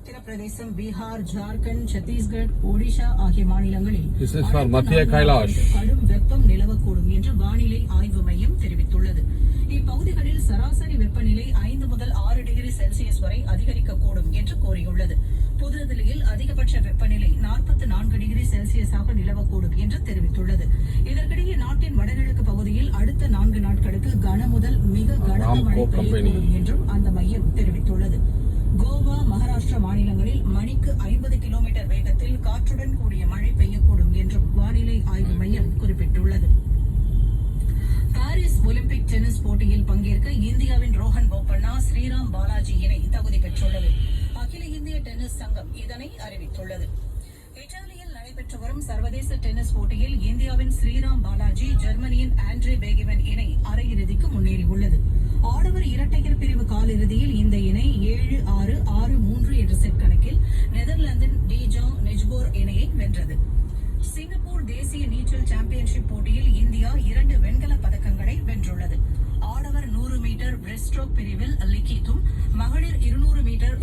உத்தரப்பிரதேசம், பீகார், ஜார்க்கண்ட், சத்தீஸ்கர், ஒடிஷா ஆகிய மாநிலங்களில் கடும் வெப்பம் நிலவக்கூடும் என்று வானிலை ஆய்வு மையம் தெரிவித்துள்ளது. இப்பகுதிகளில் சராசரி வெப்பநிலை 5 முதல் 6 டிகிரி செல்சியஸ் வரை அதிகரிக்கக்கூடும் என்று கூறியுள்ளது. புதுதில்லியில் அதிகபட்ச வெப்பநிலை 44 டிகிரி செல்சியஸாக நிலவக்கூடும் என்று தெரிவித்துள்ளது. இதற்கிடையே நாட்டின் வடகிழக்கு பகுதியில் அடுத்த 4 நாட்களுக்கு கன முதல் மிக கனத்த மழை பெய்யக்கூடும் என்றும் அந்த மையம் தெரிவித்துள்ளது. கோவா, மகாராஷ்டிரா மாநிலங்களில் மணிக்கு 50 கிலோமீட்டர் வேகத்தில் காற்றுடன் கூடிய மழை பெய்யக்கூடும் என்றும் வானிலை ஆய்வு மையம் குறிப்பிட்டுள்ளது. பாரிஸ் ஒலிம்பிக் டென்னிஸ் போட்டியில் பங்கேற்க இந்தியாவின் ரோஹன் போபண்ணா, ஸ்ரீராம் பாலாஜி இணை தகுதி பெற்றுள்ளது. அகில இந்திய டென்னிஸ் சங்கம் இதனை அறிவித்துள்ளது. இத்தாலியில் நடைபெற்று வரும் சர்வதேச டென்னிஸ் போட்டியில் இந்தியாவின் ஸ்ரீராம் பாலாஜி, ஜெர்மனியின் ஆண்ட்ரே பேகிவன் இணை அரையிறுதிக்கு முன்னேறியுள்ளது. ஆடவர் இரட்டையர் பிரிவு காலிறுதியில் இந்த இணை 7-6, 6-3 என்ற செட் கணக்கில் நெதர்லாந்தின் டிஜாங் நெஜ்போர் இணையை வென்றது. சிங்கப்பூர் தேசிய நீச்சல் சாம்பியன்ஷிப் போட்டியில் இந்தியா 2 வெண்கல பதக்கங்களை வென்றுள்ளது. ஆடவர் 100 மீட்டர் பிரெஸ்ட் ஸ்ட்ரோக் பிரிவில் லிக்கித்தும், மகளிர் 200 மீட்டர்